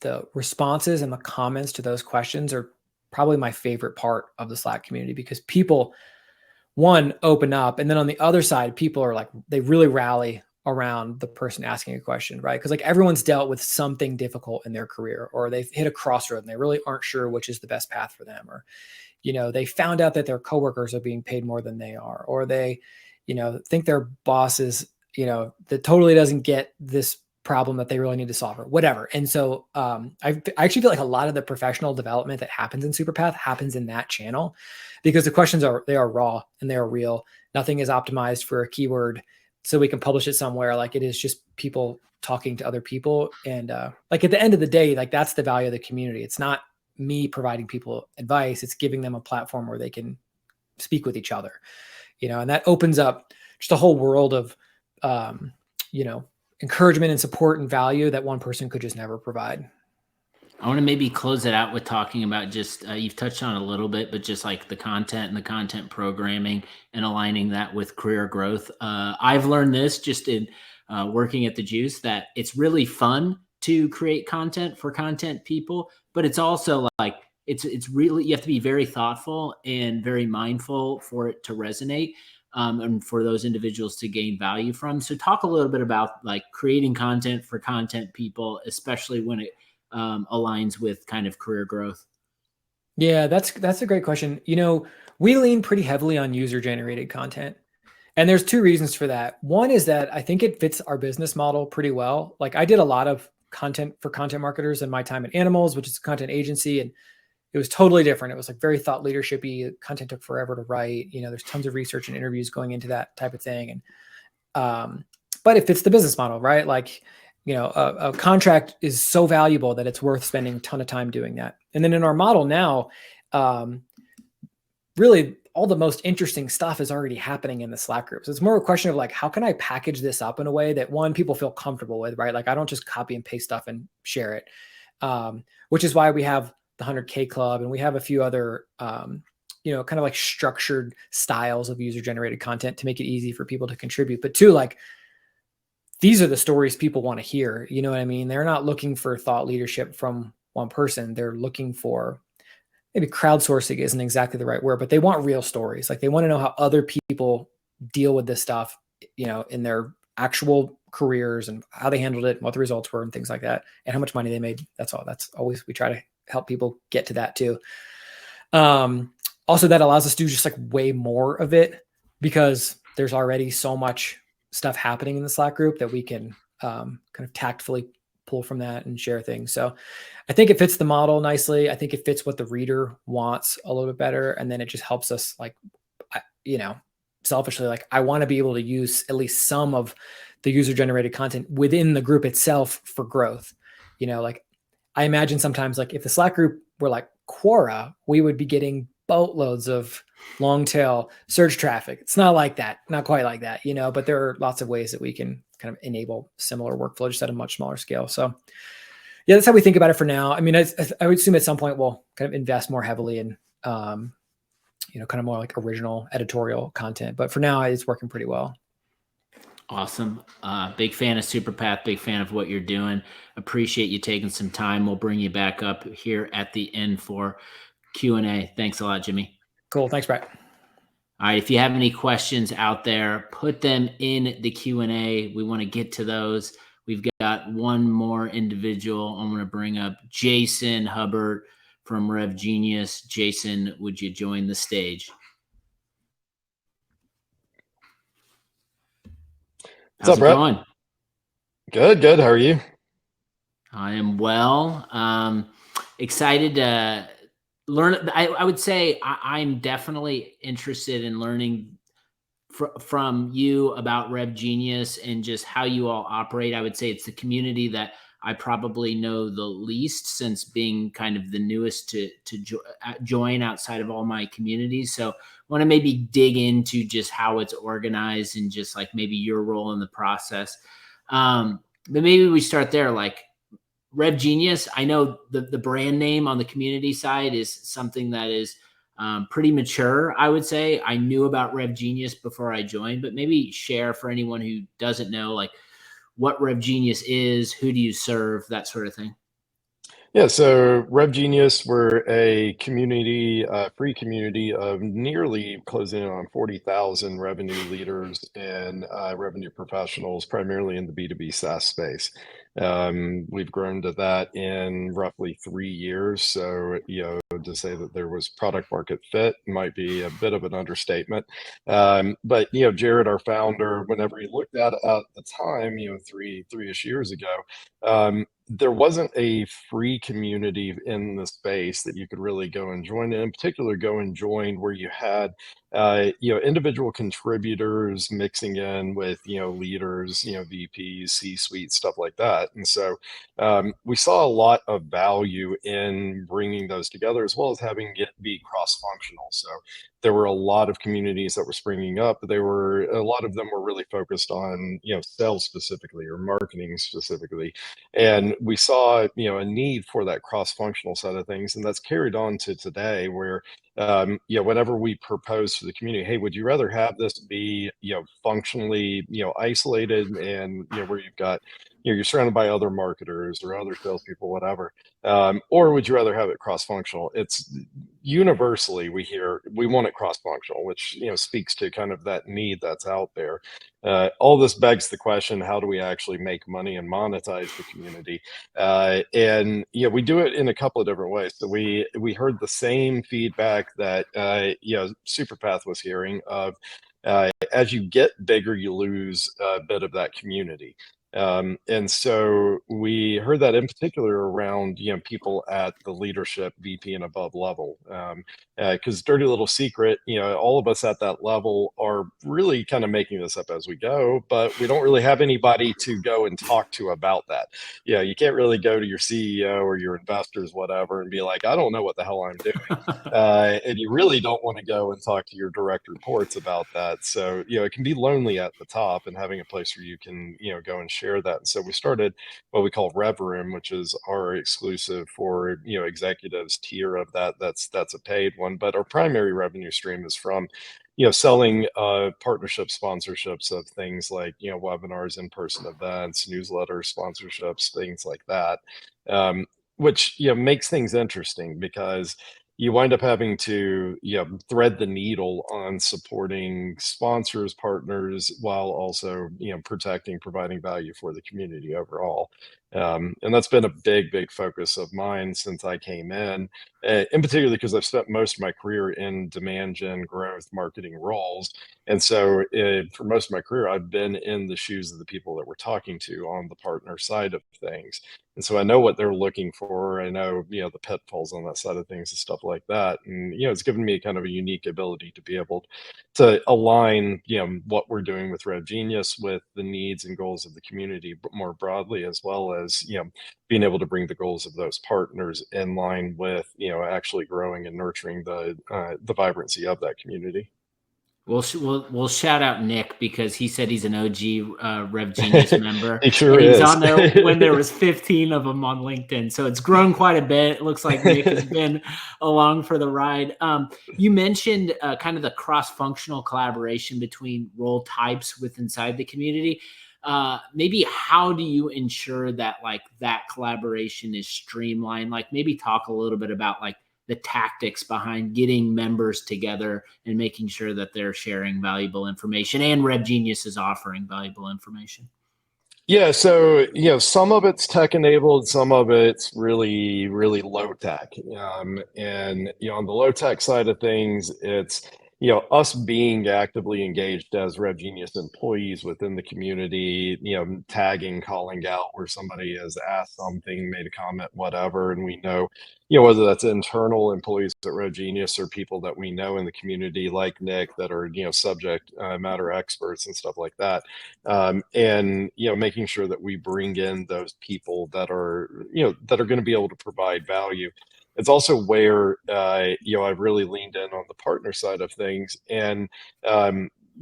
The responses and the comments to those questions are probably my favorite part of the Slack community, because people, one, open up, and then on the other side, people are like, they really rally around the person asking a question, right? Because like, everyone's dealt with something difficult in their career, or they've hit a crossroad and they really aren't sure which is the best path for them, or they found out that their coworkers are being paid more than they are, or they think their boss is that totally doesn't get this problem that they really need to solve or whatever. And so I actually feel like a lot of the professional development that happens in Superpath happens in that channel, because the questions are raw and they are real. Nothing is optimized for a keyword so we can publish it somewhere. Like, it is just people talking to other people. And like, at the end of the day, like, that's the value of the community. It's not me providing people advice. It's giving them a platform where they can speak with each other, and that opens up just a whole world of, encouragement and support and value that one person could just never provide. I want to maybe close it out with talking about just, you've touched on it a little bit, but just like the content and the content programming and aligning that with career growth. I've learned this just in working at the Juice, that it's really fun to create content for content people, but it's also like, it's really, you have to be very thoughtful and very mindful for it to resonate. And for those individuals to gain value from. So talk a little bit about like creating content for content people, especially when it aligns with kind of career growth. Yeah, that's a great question. We lean pretty heavily on user-generated content. And there's two reasons for that. One is that I think it fits our business model pretty well. Like, I did a lot of content for content marketers in my time at Animals, which is a content agency, and it was totally different. It was like very thought leadership-y. Content took forever to write. There's tons of research and interviews going into that type of thing. And but it fits the business model, right? Like, a contract is so valuable that it's worth spending a ton of time doing that. And then in our model now, really all the most interesting stuff is already happening in the Slack groups. It's more a question of like, how can I package this up in a way that, one, people feel comfortable with, right? Like, I don't just copy and paste stuff and share it, which is why we have the 100K Club, and we have a few other, kind of like structured styles of user-generated content to make it easy for people to contribute. But two, like, these are the stories people want to hear. You know what I mean? They're not looking for thought leadership from one person. They're looking for, maybe crowdsourcing isn't exactly the right word, but they want real stories. Like, they want to know how other people deal with this stuff, in their actual careers, and how they handled it, and what the results were, and things like that, and how much money they made. That's all. That's always, we try to help people get to that too. Also, that allows us to do just like way more of it, because there's already so much stuff happening in the Slack group that we can kind of tactfully pull from that and share things. So I think it fits the model nicely. I think it fits what the reader wants a little bit better. And then it just helps us, like, selfishly, like, I want to be able to use at least some of the user-generated content within the group itself for growth. Like, I imagine sometimes, like, if the Slack group were like Quora, we would be getting boatloads of long tail search traffic. It's not like that, not quite like that, but there are lots of ways that we can kind of enable similar workflow just at a much smaller scale. So yeah, that's how we think about it for now. I mean, I would assume at some point we'll kind of invest more heavily in, kind of more like original editorial content, but for now it's working pretty well. Awesome. Big fan of Superpath, big fan of what you're doing. Appreciate you taking some time. We'll bring you back up here at the end for Q&A. Thanks a lot, Jimmy. Cool. Thanks, Brett. All right. If you have any questions out there, put them in the Q&A. We want to get to those. We've got one more individual. I'm going to bring up Jason Hubbard from RevGenius. Jason, would you join the stage? What's up, Brett? Going? Good. How are you? I am well. Excited to learn. I would say I'm definitely interested in learning from you about RevGenius and just how you all operate. I would say it's the community that I probably know the least, since being kind of the newest to join outside of all my communities. So I want to maybe dig into just how it's organized and just like maybe your role in the process. But maybe we start there. Like, RevGenius, I know the brand name on the community side is something that is pretty mature, I would say. I knew about RevGenius before I joined, but maybe share for anyone who doesn't know, like, what RevGenius is, who do you serve, that sort of thing. Yeah, so RevGenius, we're a community, free community of nearly closing in on 40,000 revenue leaders and revenue professionals, primarily in the B2B SaaS space. We've grown to that in roughly 3 years. So, to say that there was product market fit might be a bit of an understatement. But Jared, our founder, whenever he looked at it at the time, three-ish years ago, there wasn't a free community in the space that you could really go and join. And in particular, go and join where you had individual contributors mixing in with leaders, VPs, C-suite, stuff like that. And so we saw a lot of value in bringing those together, as well as having it be cross-functional. So there were a lot of communities that were springing up. A lot of them were really focused on sales specifically or marketing specifically, and we saw a need for that cross-functional side of things, and that's carried on to today, where whenever we propose to the community, hey, would you rather have this be functionally isolated and where you've got you're surrounded by other marketers or other salespeople, whatever, or would you rather have it cross-functional? It's universally we hear we want it cross-functional, which speaks to kind of that need that's out there. All this begs the question: how do we actually make money and monetize the community? And we do it in a couple of different ways. So we heard the same feedback that Superpath was hearing of. As you get bigger, you lose a bit of that community. And so we heard that in particular around people at the leadership, VP and above level, because dirty little secret, all of us at that level are really kind of making this up as we go, but we don't really have anybody to go and talk to about that. You can't really go to your CEO or your investors, whatever, and be like, I don't know what the hell I'm doing. And you really don't want to go and talk to your direct reports about that. So it can be lonely at the top, and having a place where you can go and share that. And so we started what we call RevRoom, which is our exclusive for executives tier of that. That's a paid one, but our primary revenue stream is from selling partnership sponsorships of things like webinars, in-person events, newsletter sponsorships, things like that, which makes things interesting because you wind up having to thread the needle on supporting sponsors, partners, while also providing value for the community overall. And that's been a big focus of mine since I came in particular because I've spent most of my career in demand gen, growth, marketing roles. And so for most of my career, I've been in the shoes of the people that we're talking to on the partner side of things. And so I know what they're looking for. I know, the pitfalls on that side of things and stuff like that. And, it's given me kind of a unique ability to be able to align, what we're doing with RevGenius with the needs and goals of the community more broadly, as well as, being able to bring the goals of those partners in line with, actually growing and nurturing the vibrancy of that community. We'll shout out Nick because he said he's an OG RevGenius member. He sure and he's is. on there when there was 15 of them on LinkedIn. So it's grown quite a bit. It looks like Nick has been along for the ride. You mentioned kind of the cross-functional collaboration between role types inside the community. Maybe how do you ensure that that collaboration is streamlined? Maybe talk a little bit about the tactics behind getting members together and making sure that they're sharing valuable information and RevGenius is offering valuable information. Yeah, so some of it's tech enabled, some of it's really low tech. And on the low tech side of things, it's us being actively engaged as RevGenius employees within the community, tagging, calling out where somebody has asked something, made a comment, whatever, and we know, whether that's internal employees at RevGenius or people that we know in the community like Nick that are, subject matter experts and stuff like that. And, making sure that we bring in those people that are, that are going to be able to provide value. It's also where, I've really leaned in on the partner side of things and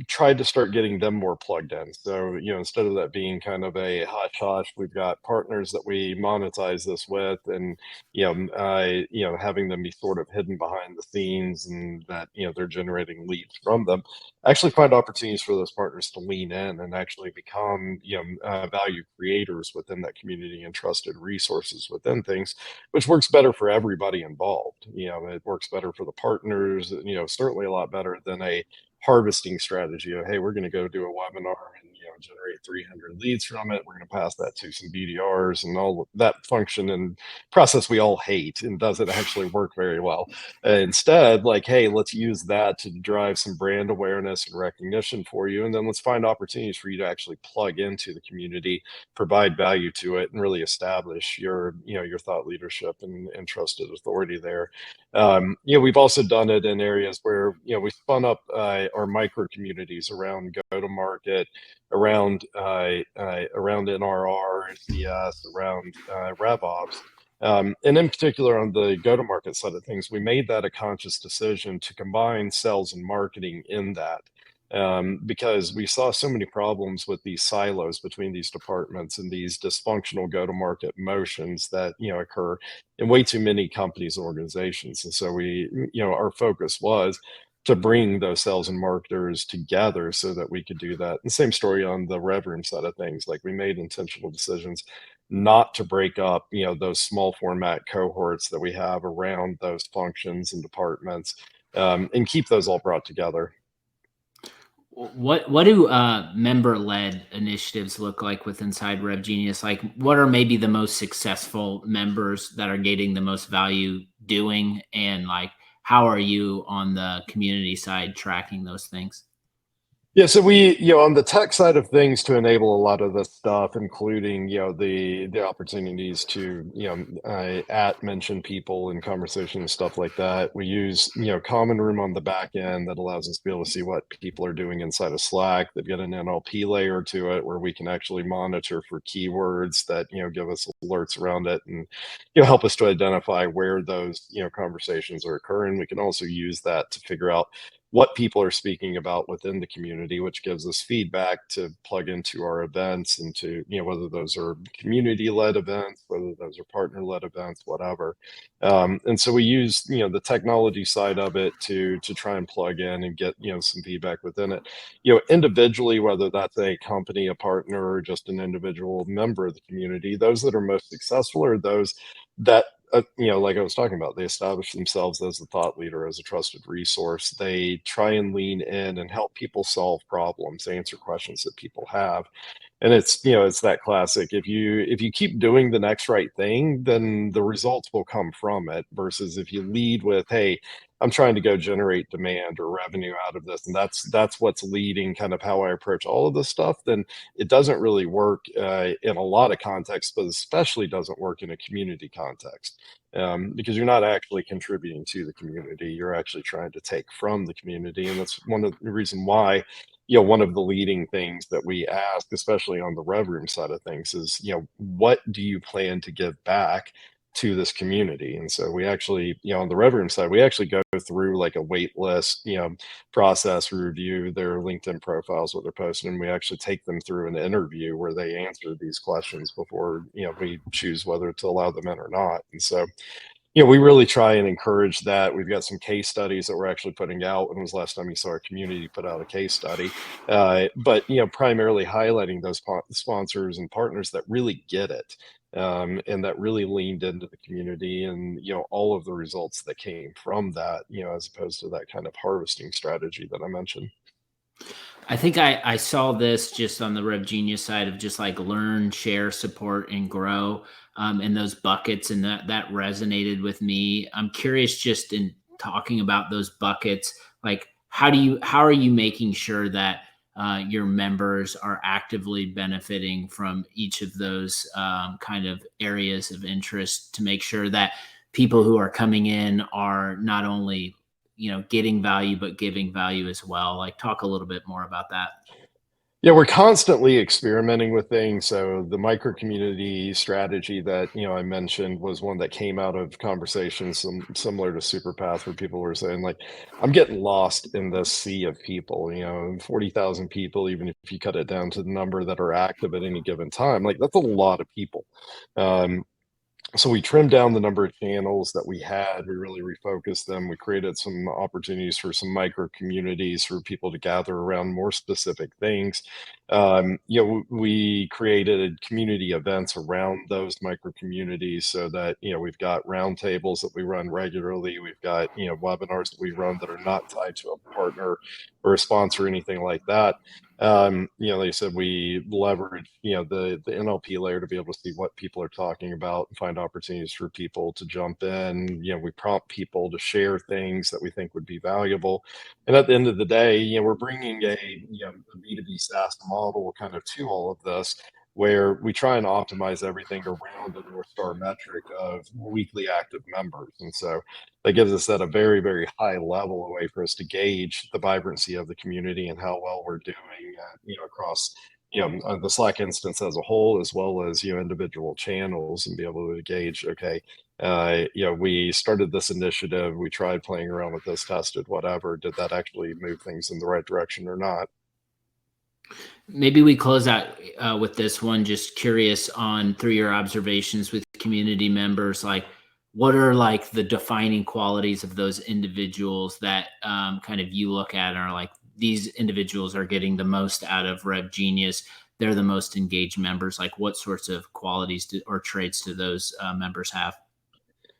tried to start getting them more plugged in. So, instead of that being kind of a hush, we've got partners that we monetize this with and, having them be sort of hidden behind the scenes and that, they're generating leads from them. Actually find opportunities for those partners to lean in and actually become, value creators within that community and trusted resources within things, which works better for everybody involved. It works better for the partners, certainly a lot better than a harvesting strategy of, hey, we're going to go do a webinar and generate 300 leads from it. We're going to pass that to some BDRs and all that function and process we all hate and doesn't actually work very well. Instead, like, hey, let's use that to drive some brand awareness and recognition for you. And then let's find opportunities for you to actually plug into the community, provide value to it, and really establish your thought leadership and trusted authority there. We've also done it in areas where, we spun up our micro communities around go-to-market, around NRR, CS, around RevOps. And in particular, on the go-to-market side of things, we made that a conscious decision to combine sales and marketing in that. Because we saw so many problems with these silos between these departments and these dysfunctional go-to-market motions that occur in way too many companies and organizations. And so our focus was to bring those sales and marketers together so that we could do that. And same story on the rev room side of things. Like, we made intentional decisions not to break up those small format cohorts that we have around those functions and departments, and keep those all brought together. What do member-led initiatives look like with inside RevGenius? Like, what are maybe the most successful members that are getting the most value doing? And like, how are you on the community side tracking those things? Yeah, so we, on the tech side of things, to enable a lot of this stuff, including, the opportunities to, mention people in conversation and stuff like that. We use, Common Room on the back end that allows us to be able to see what people are doing inside of Slack. They've got an NLP layer to it where we can actually monitor for keywords that, give us alerts around it and, help us to identify where those, conversations are occurring. We can also use that to figure out what people are speaking about within the community, which gives us feedback to plug into our events and to, whether those are community-led events, whether those are partner-led events, whatever. And so we use, the technology side of it to try and plug in and get, some feedback within it. Individually, whether that's a company, a partner, or just an individual member of the community, those that are most successful are those that like I was talking about, they establish themselves as a thought leader, as a trusted resource. They try and lean in and help people solve problems, answer questions that people have. And it's that classic, if you keep doing the next right thing, then the results will come from it, versus if you lead with, hey, I'm trying to go generate demand or revenue out of this, and that's what's leading kind of how I approach all of this stuff, then it doesn't really work in a lot of contexts, but especially doesn't work in a community context, because you're not actually contributing to the community. You're actually trying to take from the community. And that's one of the reason why, one of the leading things that we ask, especially on the rev room side of things, is, what do you plan to give back to this community? And so we actually, on the rev room side, we actually go through like a wait list, process. We review their LinkedIn profiles, what they're posting, and we actually take them through an interview where they answer these questions before, we choose whether to allow them in or not. And so, we really try and encourage that. We've got some case studies that we're actually putting out. When was the last time you saw our community put out a case study? But, primarily highlighting those sponsors and partners that really get it, and that really leaned into the community and, all of the results that came from that, as opposed to that kind of harvesting strategy that I mentioned. I think I saw this just on the RevGenius side of just like learn, share, support, and grow, in those buckets. And that resonated with me. I'm curious, just in talking about those buckets, like how are you making sure that your members are actively benefiting from each of those kind of areas of interest, to make sure that people who are coming in are not only getting value, but giving value as well? Like, talk a little bit more about that. Yeah, we're constantly experimenting with things. So the micro community strategy that, I mentioned was one that came out of conversations similar to Superpath, where people were saying, like, I'm getting lost in this sea of people, 40,000 people, even if you cut it down to the number that are active at any given time, like that's a lot of people. So we trimmed down the number of channels that we had. We really refocused them. We created some opportunities for some micro communities for people to gather around more specific things. We created community events around those micro communities so that, we've got roundtables that we run regularly. We've got, webinars that we run that are not tied to a partner or a sponsor or anything like that. Like I said, we leverage, the NLP layer to be able to see what people are talking about and find opportunities for people to jump in. We prompt people to share things that we think would be valuable. And at the end of the day, we're bringing a B2B SaaS model kind of to all of this, where we try and optimize everything around the North Star metric of weekly active members. And so that gives us at a very, very high level a way for us to gauge the vibrancy of the community and how well we're doing, across the Slack instance as a whole, as well as individual channels, and be able to gauge, okay, we started this initiative, we tried playing around with this, tested whatever, did that actually move things in the right direction or not? Maybe we close out with this one. Just curious on, through your observations with community members, like what are like the defining qualities of those individuals that kind of you look at and are like, these individuals are getting the most out of RevGenius. They're the most engaged members. Like what sorts of qualities or traits do those members have?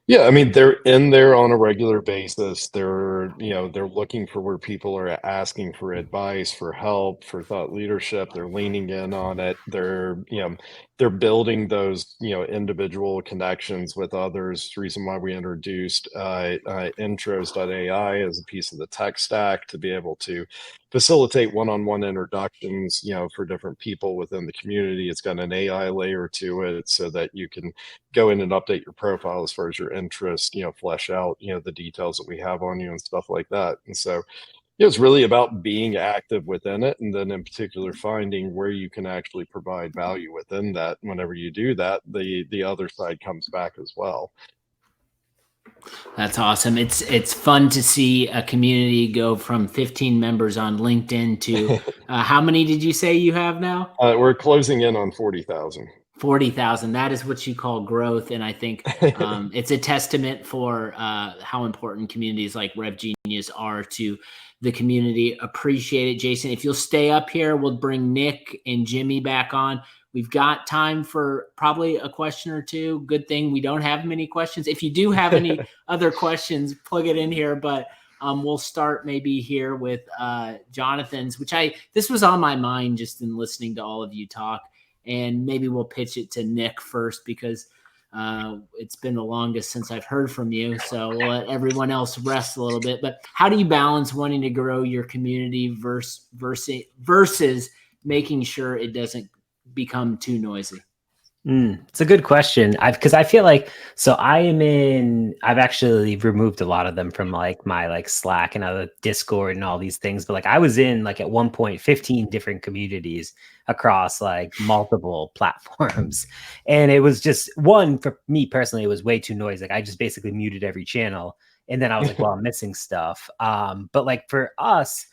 Yeah, I mean, they're in there on a regular basis. They're looking for where people are asking for advice, for help, for thought leadership. They're leaning in on it. They're building those, individual connections with others. The reason why we introduced intros.ai as a piece of the tech stack to be able to facilitate one-on-one introductions, for different people within the community. It's got an AI layer to it so that you can go in and update your profile as far as your interest, flesh out, the details that we have on you and stuff like that. And so it's really about being active within it, and then in particular finding where you can actually provide value within that. Whenever you do that, the other side comes back as well. That's awesome. It's fun to see a community go from 15 members on LinkedIn to how many did you say you have now? We're closing in on 40,000. 40,000. That is what you call growth. And I think it's a testament for how important communities like RevGenius are to the community. Appreciate it, Jason. If you'll stay up here, we'll bring Nick and Jimmy back on. We've got time for probably a question or two. Good thing we don't have many questions. If you do have any other questions, plug it in here. But we'll start maybe here with Jonathan's, this was on my mind just in listening to all of you talk. And maybe we'll pitch it to Nick first, because it's been the longest since I've heard from you. So we'll let everyone else rest a little bit. But how do you balance wanting to grow your community versus making sure it doesn't become too noisy? It's a good question. Because I feel like, so I've actually removed a lot of them from like my like Slack and other Discord and all these things. But like I was in like at one point 15 different communities across like multiple platforms. And it was just one, for me personally, it was way too noisy. Like I just basically muted every channel. And then I was like, well, I'm missing stuff. But like for us,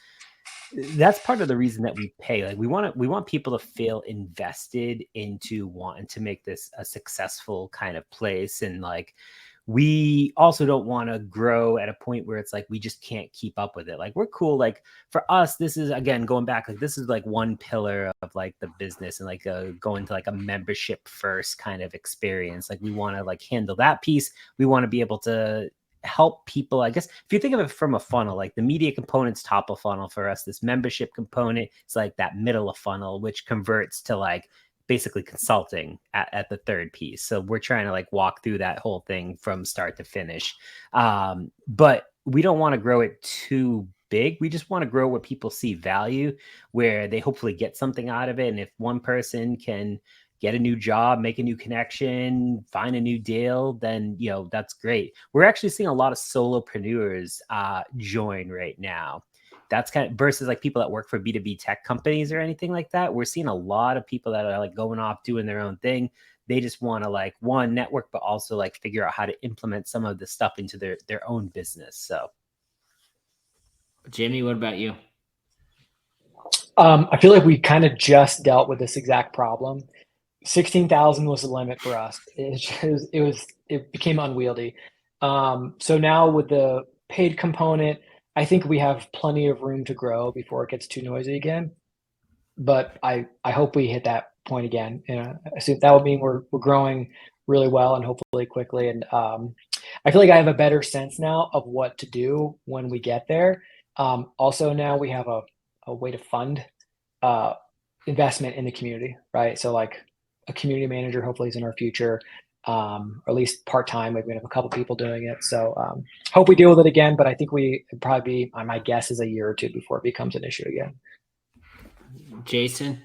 that's part of the reason that we pay. Like we want people to feel invested into wanting to make this a successful kind of place. And like, we also don't want to grow at a point where it's like, we just can't keep up with it. Like we're cool. Like for us, this is, again, going back, like this is like one pillar of like the business, and like going to like a membership first kind of experience. Like we want to like handle that piece. We want to be able to help people. I guess if you think of it from a funnel, like the media component's top of funnel for us, this membership component is like that middle of funnel, which converts to like basically consulting at the third piece. So we're trying to like walk through that whole thing from start to finish. But we don't want to grow it too big. We just want to grow where people see value, where they hopefully get something out of it. And if one person can get a new job, make a new connection, find a new deal, then, that's great. We're actually seeing a lot of solopreneurs join right now. That's kind of versus like people that work for B2B tech companies or anything like that. We're seeing a lot of people that are like going off doing their own thing. They just want to like one, network, but also like figure out how to implement some of the stuff into their own business. So Jimmy, what about you? I feel like we kind of just dealt with this exact problem. 16,000 was the limit for us. It became unwieldy. So now with the paid component, I think we have plenty of room to grow before it gets too noisy again. but I hope we hit that point again. I assume that would mean we're growing really well and hopefully quickly. And I feel like I have a better sense now of what to do when we get there. Also, now we have a way to fund investment in the community, right? So like a community manager hopefully is in our future, or at least part-time. We're gonna have a couple people doing it. So hope we deal with it again, but I think we could probably be, my guess is a year or two before it becomes an issue again. Jason?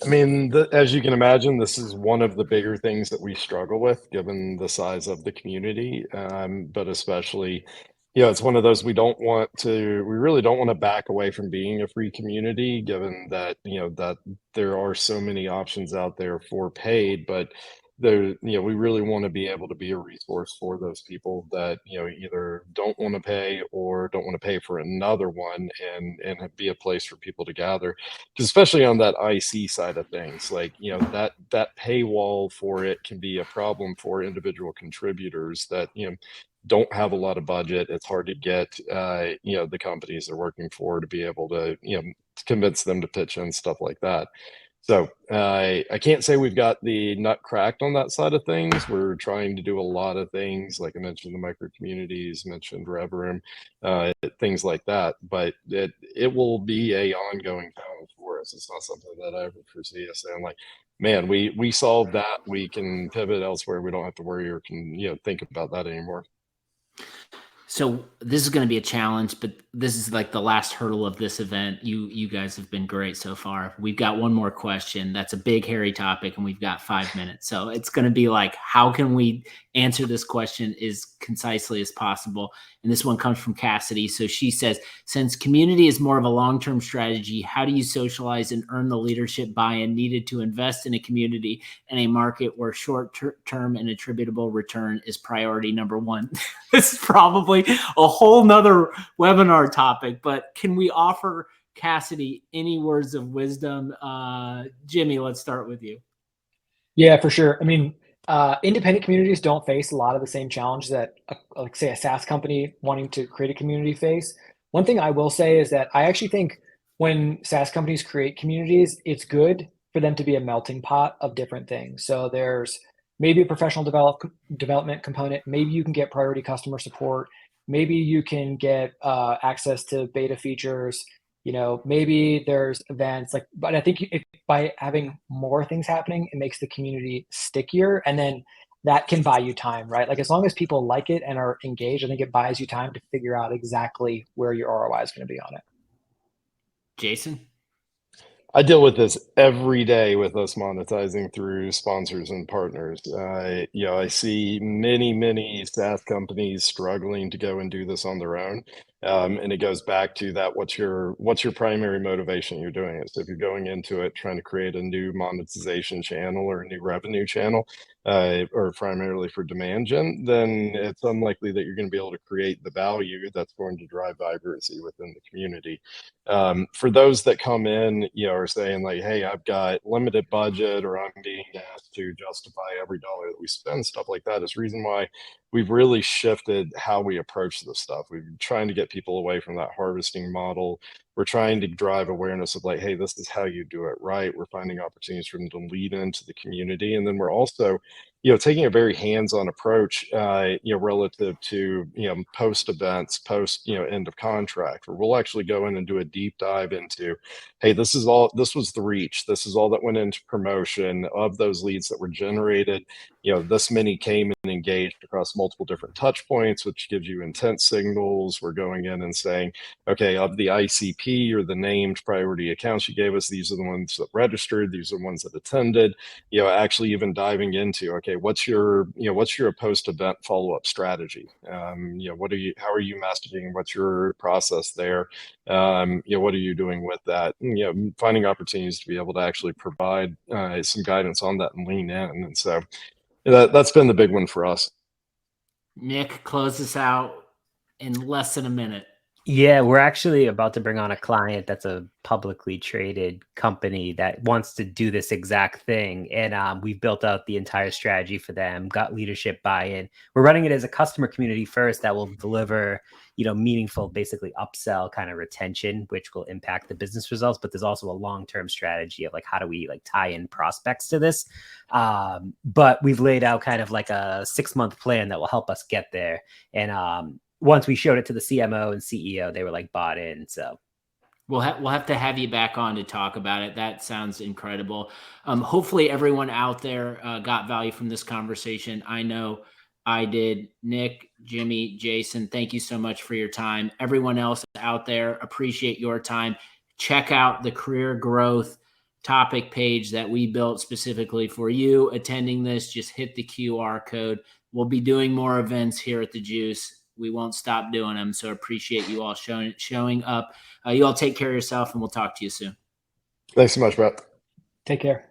I mean, as you can imagine, this is one of the bigger things that we struggle with, given the size of the community. But especially, it's one of those we really don't want to back away from being a free community, given that, that there are so many options out there for paid, but we really want to be able to be a resource for those people that, either don't want to pay or don't want to pay for another one, and be a place for people to gather. Because especially on that IC side of things, like, that paywall for it can be a problem for individual contributors that, don't have a lot of budget. It's hard to get, the companies they're working for to be able to, convince them to pitch in, stuff like that. So I can't say we've got the nut cracked on that side of things. We're trying to do a lot of things, like I mentioned, the micro communities, mentioned RevRoom, things like that. But it will be a ongoing challenge for us. It's not something that I ever foresee us saying like, man, we solved that. We can pivot elsewhere. We don't have to worry or can think about that anymore. So this is going to be a challenge, but this is like the last hurdle of this event. You guys have been great so far. We've got one more question. That's a big, hairy topic, and we've got 5 minutes. So it's going to be like, how can we answer this question as concisely as possible? And this one comes from Cassidy. So she says, since community is more of a long-term strategy, how do you socialize and earn the leadership buy-in needed to invest in a community in a market where short-term and attributable return is priority number one? This is probably a whole nother webinar topic, but can we offer Cassidy any words of wisdom? Jimmy, let's start with you. Yeah, for sure. I mean, independent communities don't face a lot of the same challenges that, like, say, a SaaS company wanting to create a community face. One thing I will say is that I actually think when SaaS companies create communities, it's good for them to be a melting pot of different things. So there's maybe a professional development component. Maybe you can get priority customer support. Maybe you can get access to beta features. Maybe there's events but I think by having more things happening, it makes the community stickier, and then that can buy you time, right? Like, as long as people like it and are engaged, I think it buys you time to figure out exactly where your ROI is going to be on it. Jason? I deal with this every day with us monetizing through sponsors and partners. I see many SaaS companies struggling to go and do this on their own. And it goes back to that, what's your primary motivation you're doing it? So if you're going into it trying to create a new monetization channel or a new revenue channel, or primarily for demand gen, then it's unlikely that you're going to be able to create the value that's going to drive vibrancy within the community. For those that come in, are saying like, hey, I've got limited budget, or I'm being asked to justify every dollar that we spend, stuff like that, is the reason why we've really shifted how we approach this stuff. We've been trying to get people away from that harvesting model. We're trying to drive awareness of like, hey, this is how you do it right. We're finding opportunities for them to lead into the community. And then we're also, taking a very hands-on approach, relative to, post events, post, end of contract, where we'll actually go in and do a deep dive into, hey, this was the reach. This is all that went into promotion of those leads that were generated. This many came and engaged across multiple different touch points, which gives you intent signals. We're going in and saying, okay, of the ICP or the named priority accounts you gave us, these are the ones that registered, these are the ones that attended, actually even diving into, okay, what's your post-event follow-up strategy? How are you messaging? What's your process there? What are you doing with that? Finding opportunities to be able to actually provide some guidance on that and lean in. And so that's been the big one for us. Nick, close us out in less than a minute. Yeah, we're actually about to bring on a client that's a publicly traded company that wants to do this exact thing. And we've built out the entire strategy for them, got leadership buy-in. We're running it as a customer community first that will deliver, meaningful, basically upsell kind of retention, which will impact the business results. But there's also a long-term strategy of like, how do we like tie in prospects to this? But we've laid out kind of like a 6-month plan that will help us get there. And once we showed it to the CMO and CEO, they were like bought in. So we'll have to have you back on to talk about it. That sounds incredible. Hopefully everyone out there got value from this conversation. I know I did. Nick, Jimmy, Jason, thank you so much for your time. Everyone else out there, appreciate your time. Check out the career growth topic page that we built specifically for you attending this. Just hit the QR code. We'll be doing more events here at the Juice. We won't stop doing them. So appreciate you all showing up. You all take care of yourself, and we'll talk to you soon. Thanks so much, Brett. Take care.